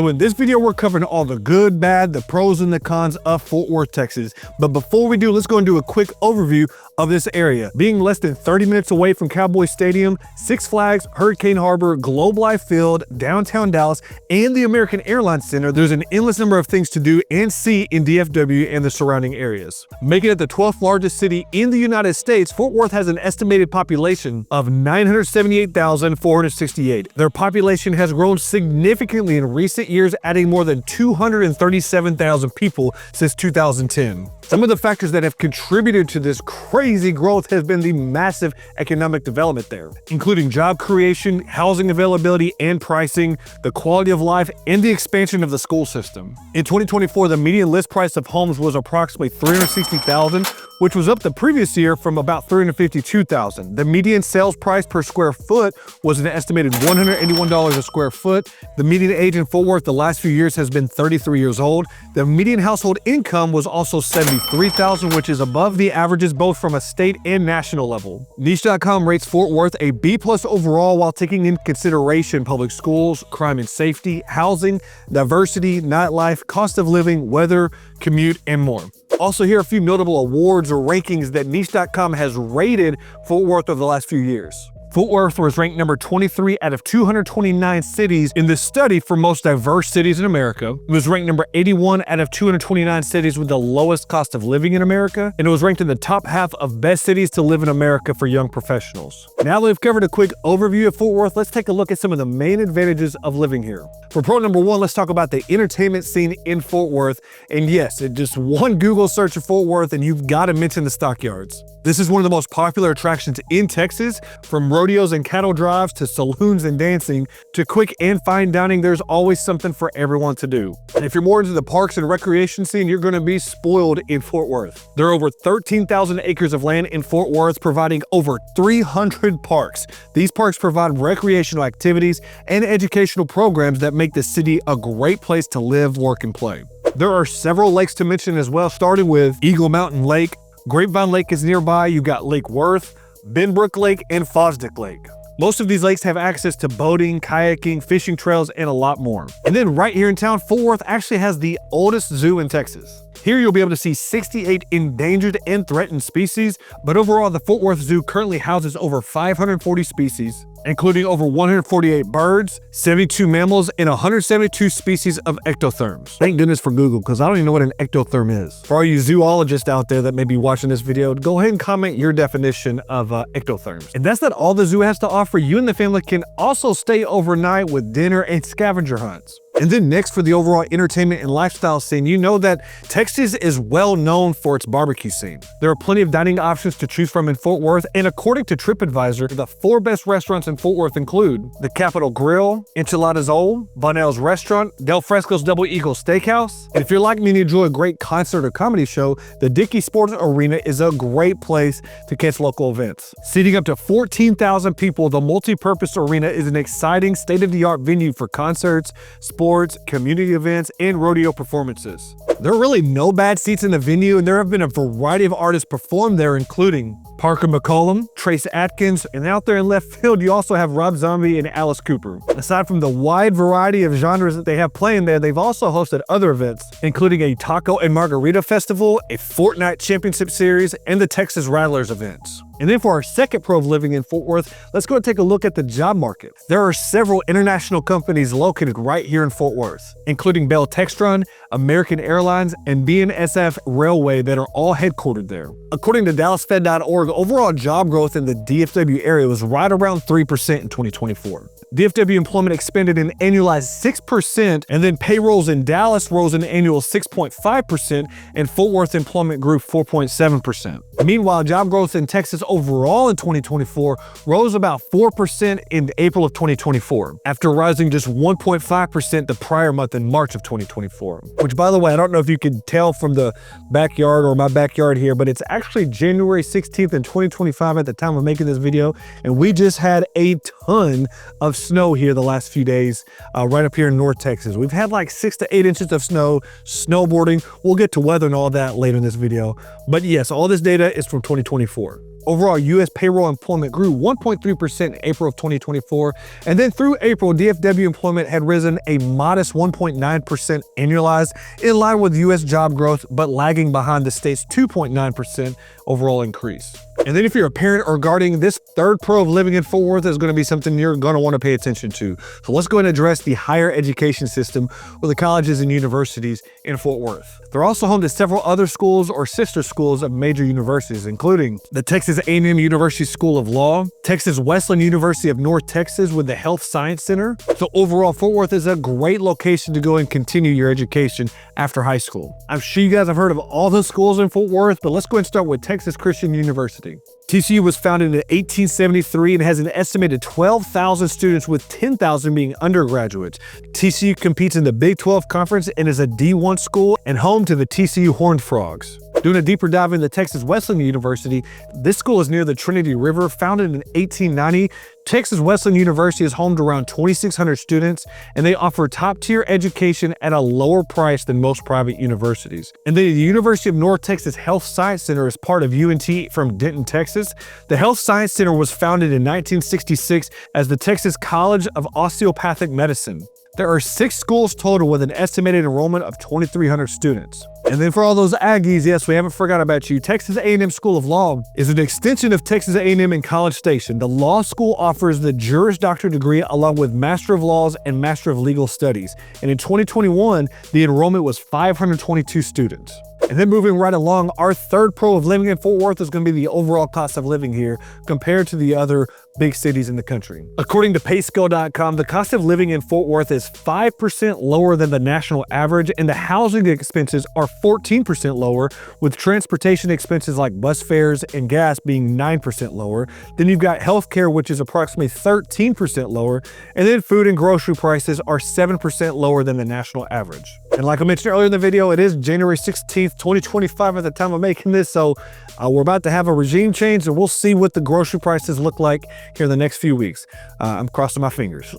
So in this video, we're covering all the good, bad, the pros and the cons of Fort Worth, Texas. But before we do, let's go and do a quick overview of this area. Being less than 30 minutes away from Cowboy Stadium, Six Flags, Hurricane Harbor, Globe Life Field, downtown Dallas, and the American Airlines Center, there's an endless number of things to do and see in DFW and the surrounding areas. Making it the 12th largest city in the United States, Fort Worth has an estimated population of 978,468. Their population has grown significantly in recent years, adding more than 237,000 people since 2010. Some of the factors that have contributed to this crazy growth has been the massive economic development there, including job creation, housing availability and pricing, the quality of life, and the expansion of the school system. In 2024, the median list price of homes was approximately $360,000, which was up the previous year from about $352,000. The median sales price per square foot was an estimated $181 a square foot. The median age in Fort Worth the last few years has been 33 years old. The median household income was also $73,000, which is above the averages both from a state and national level. Niche.com rates Fort Worth a B+ overall while taking into consideration public schools, crime and safety, housing, diversity, nightlife, cost of living, weather, commute, and more. Also, here are a few notable awards or rankings that Niche.com has rated Fort Worth over the last few years. Fort Worth was ranked number 23 out of 229 cities in this study for most diverse cities in America. It was ranked number 81 out of 229 cities with the lowest cost of living in America, and it was ranked in the top half of best cities to live in America for young professionals. Now that we've covered a quick overview of Fort Worth, let's take a look at some of the main advantages of living here. For pro number one, let's talk about the entertainment scene in Fort Worth. And yes, just one Google search of Fort Worth and you've got to mention the stockyards. This is one of the most popular attractions in Texas. From rodeos and cattle drives to saloons and dancing to quick and fine dining, there's always something for everyone to do. And if you're more into the parks and recreation scene, you're going to be spoiled in Fort Worth. There are over 13,000 acres of land in Fort Worth, providing over 300 parks. These parks provide recreational activities and educational programs that make the city a great place to live, work, and play. There are several lakes to mention as well, starting with Eagle Mountain Lake. Grapevine Lake is nearby. You got Lake Worth, Benbrook Lake, and Fosdick Lake. Most of these lakes have access to boating, kayaking, fishing trails, and a lot more. And then right here in town, Fort Worth actually has the oldest zoo in Texas. Here you'll be able to see 68 endangered and threatened species, but overall the Fort Worth Zoo currently houses over 540 species, including over 148 birds, 72 mammals, and 172 species of ectotherms. Thank goodness for Google, because I don't even know what an ectotherm is. For all you zoologists out there that may be watching this video, go ahead and comment your definition of ectotherms. And that's not all the zoo has to offer. You and the family can also stay overnight with dinner and scavenger hunts. And then next, for the overall entertainment and lifestyle scene, you know that Texas is well known for its barbecue scene. There are plenty of dining options to choose from in Fort Worth, and according to TripAdvisor, the 4 best restaurants in Fort Worth include the Capitol Grill, Enchiladas Old, Bonnell's Restaurant, Del Fresco's Double Eagle Steakhouse. And if you're like me and you enjoy a great concert or comedy show, the Dickey Sports Arena is a great place to catch local events. Seating up to 14,000 people, the multi-purpose arena is an exciting state-of-the-art venue for concerts, sports, community events, and rodeo performances. There are really no bad seats in the venue, and there have been a variety of artists perform there, including Parker McCollum, Trace Atkins, and out there in left field, you also have Rob Zombie and Alice Cooper. Aside from the wide variety of genres that they have playing there, they've also hosted other events, including a Taco and Margarita Festival, a Fortnite Championship Series, and the Texas Rattlers events. And then for our second pro of living in Fort Worth, let's go and take a look at the job market. There are several international companies located right here in Fort Worth, including Bell Textron, American Airlines, and BNSF Railway that are all headquartered there. According to DallasFed.org, overall job growth in the DFW area was right around 3% in 2024. DFW employment expanded an annualized 6%, and then payrolls in Dallas rose an annual 6.5%, and Fort Worth employment grew 4.7%. Meanwhile, job growth in Texas overall in 2024 rose about 4% in April of 2024, after rising just 1.5% the prior month in March of 2024. Which, by the way, I don't know if you can tell from the backyard or my backyard here, but it's actually January 16th in 2025 at the time of making this video, and we just had a ton of snow here the last few days, right up here in North Texas. We've had like 6 to 8 inches of snow, snowboarding. We'll get to weather and all that later in this video. But yes, all this data is from 2024. Overall, U.S. payroll employment grew 1.3% in April of 2024, and then through April, DFW employment had risen a modest 1.9% annualized, in line with U.S. job growth, but lagging behind the state's 2.9% overall increase. And then if you're a parent or guardian, this third pro of living in Fort Worth is going to be something you're going to want to pay attention to. So let's go ahead and address the higher education system with the colleges and universities in Fort Worth. They're also home to several other schools or sister schools of major universities, including the Texas A&M University School of Law, Texas Wesleyan University of North Texas with the Health Science Center. So overall, Fort Worth is a great location to go and continue your education after high school. I'm sure you guys have heard of all the schools in Fort Worth, but let's go ahead and start with Texas Christian University. TCU was founded in 1873 and has an estimated 12,000 students, with 10,000 being undergraduates. TCU competes in the Big 12 Conference and is a D1 school and home to the TCU Horned Frogs. Doing a deeper dive into Texas Wesleyan University, this school is near the Trinity River. Founded in 1890, Texas Wesleyan University is home to around 2,600 students, and they offer top-tier education at a lower price than most private universities. And then the University of North Texas Health Science Center is part of UNT from Denton, Texas. The Health Science Center was founded in 1966 as the Texas College of Osteopathic Medicine. There are 6 schools total with an estimated enrollment of 2,300 students. And then for all those Aggies, yes, we haven't forgot about you. Texas A&M School of Law is an extension of Texas A&M in College Station. The law school offers the Juris Doctor degree along with Master of Laws and Master of Legal Studies. And in 2021, the enrollment was 522 students. And then moving right along, our third pro of living in Fort Worth is going to be the overall cost of living here compared to the other big cities in the country. According to payscale.com, the cost of living in Fort Worth is 5% lower than the national average, and the housing expenses are 14% lower, with transportation expenses like bus fares and gas being 9% lower. Then you've got healthcare, which is approximately 13% lower, and then food and grocery prices are 7% lower than the national average. And like I mentioned earlier in the video, it is January 16th, 2025 at the time of making this, so we're about to have a regime change, and we'll see what the grocery prices look like here in the next few weeks. I'm crossing my fingers.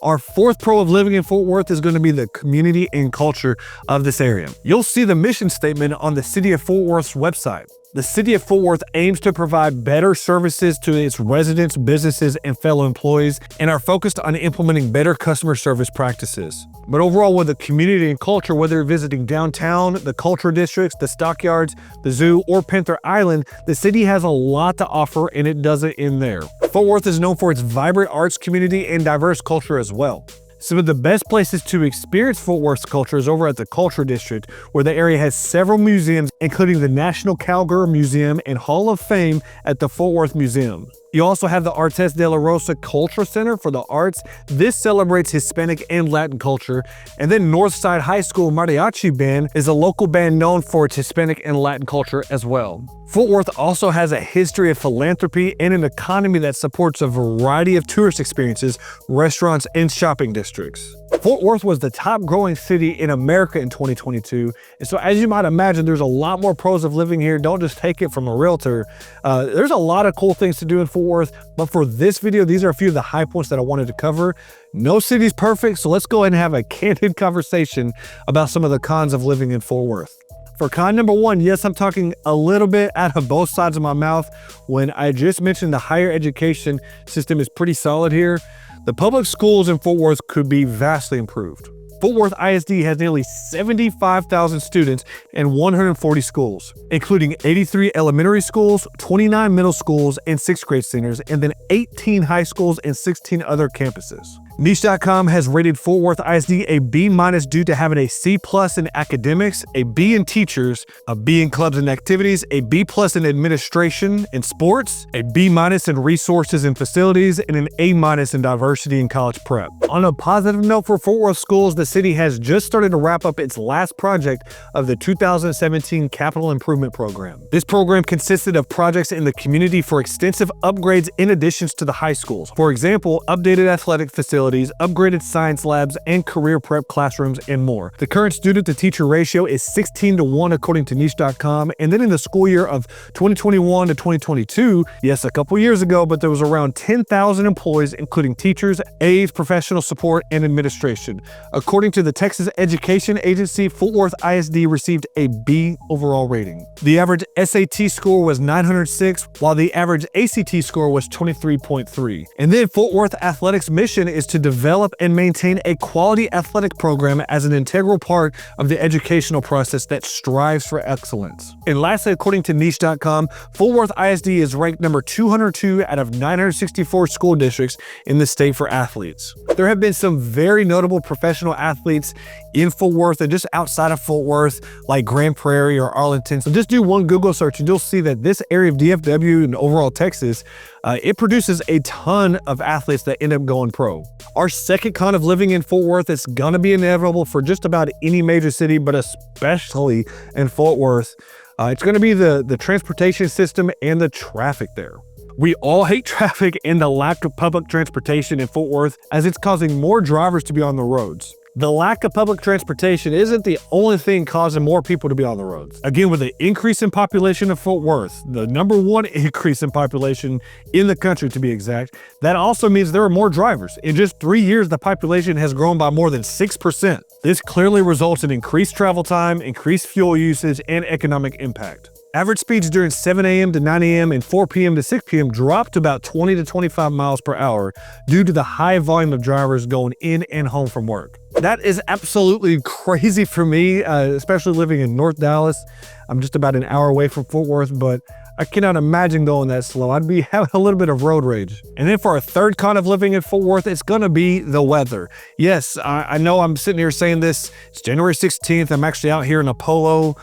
Our fourth pro of living in Fort Worth is going to be the community and culture of this area. You'll see the mission statement on the City of Fort Worth's website. The City of Fort Worth aims to provide better services to its residents, businesses, and fellow employees, and are focused on implementing better customer service practices. But overall, with the community and culture, whether you're visiting downtown, the culture districts, the stockyards, the zoo, or Panther Island, the city has a lot to offer, and it doesn't end there. Fort Worth is known for its vibrant arts community and diverse culture as well. Some of the best places to experience Fort Worth's culture is over at the Culture District, where the area has several museums, including the National Cowgirl Museum and Hall of Fame at the Fort Worth Museum. You also have the Artes de la Rosa Cultural Center for the Arts. This celebrates Hispanic and Latin culture. And then Northside High School Mariachi Band is a local band known for its Hispanic and Latin culture as well. Fort Worth also has a history of philanthropy and an economy that supports a variety of tourist experiences, restaurants, and shopping districts. Fort Worth was the top growing city in America in 2022. And so as you might imagine, there's a lot more pros of living here. Don't just take it from a realtor. There's a lot of cool things to do in Fort Worth, but for this video, these are a few of the high points that I wanted to cover. No city's perfect, so let's go ahead and have a candid conversation about some of the cons of living in Fort Worth. For con number 1, yes, I'm talking a little bit out of both sides of my mouth. When I just mentioned the higher education system is pretty solid here, the public schools in Fort Worth could be vastly improved. Fort Worth ISD has nearly 75,000 students and 140 schools, including 83 elementary schools, 29 middle schools and 6th grade centers, and then 18 high schools and 16 other campuses. Niche.com has rated Fort Worth ISD a B- due to having a C+ in academics, a B in teachers, a B in clubs and activities, a B+ in administration and sports, a B- in resources and facilities, and an A- in diversity and college prep. On a positive note for Fort Worth schools, the city has just started to wrap up its last project of the 2017 Capital Improvement Program. This program consisted of projects in the community for extensive upgrades in additions to the high schools. For example, updated athletic facilities, facilities, upgraded science labs, and career prep classrooms, and more. The current student-to-teacher ratio is 16-1 according to niche.com, and then in the school year of 2021 to 2022, yes, a couple years ago, but there was around 10,000 employees, including teachers, aides, professional support, and administration. According to the Texas Education Agency, Fort Worth ISD received a B overall rating. The average SAT score was 906, while the average ACT score was 23.3. And then Fort Worth Athletics' mission is to develop and maintain a quality athletic program as an integral part of the educational process that strives for excellence. And lastly, according to niche.com, Fort Worth ISD is ranked number 202 out of 964 school districts in the state for athletes. There have been some very notable professional athletes in Fort Worth and just outside of Fort Worth, like Grand Prairie or Arlington. So just do one Google search and you'll see that this area of DFW and overall Texas, it produces a ton of athletes that end up going pro. Our second con of living in Fort Worth is gonna be inevitable for just about any major city, but especially in Fort Worth. It's gonna be the transportation system and the traffic there. We all hate traffic and the lack of public transportation in Fort Worth, as it's causing more drivers to be on the roads. The lack of public transportation isn't the only thing causing more people to be on the roads. Again, with the increase in population of Fort Worth, the #1 increase in population in the country to be exact, that also means there are more drivers. In just 3 years, the population has grown by more than 6%. This clearly results in increased travel time, increased fuel usage, and economic impact. Average speeds during 7 a.m. to 9 a.m. and 4 p.m. to 6 p.m. dropped to about 20 to 25 miles per hour due to the high volume of drivers going in and home from work. That is absolutely crazy for me, especially living in North Dallas. I'm just about an hour away from Fort Worth, but I cannot imagine going that slow. I'd be having a little bit of road rage. And then for our third con of living in Fort Worth, it's gonna be the weather. Yes, I know I'm sitting here saying this, it's January 16th. I'm actually out here in a polo.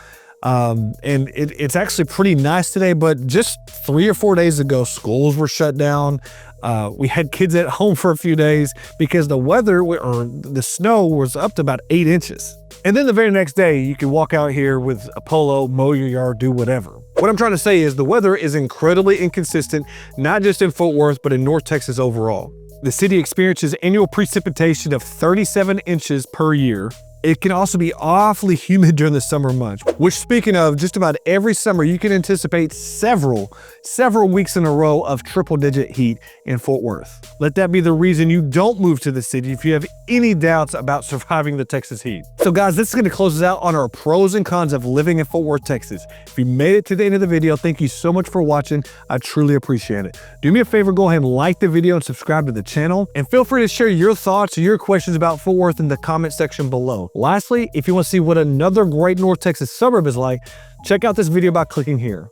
And it's actually pretty nice today, but just 3 or 4 days ago, schools were shut down. We had kids at home for a few days because the weather or the snow was up to about 8 inches. And then the very next day, you can walk out here with a polo, mow your yard, do whatever. What I'm trying to say is the weather is incredibly inconsistent, not just in Fort Worth, but in North Texas overall. The city experiences annual precipitation of 37 inches per year. It can also be awfully humid during the summer months, which, speaking of, just about every summer you can anticipate several weeks in a row of triple-digit heat in Fort Worth. Let that be the reason you don't move to the city if you have any doubts about surviving the Texas heat. So guys, this is going to close us out on our pros and cons of living in Fort Worth, Texas. If you made it to the end of the video, thank you so much for watching. I truly appreciate it. Do me a favor, go ahead and like the video and subscribe to the channel, and feel free to share your thoughts or your questions about Fort Worth in the comment section below. Lastly, if you want to see what another great North Texas suburb is like, check out this video by clicking here.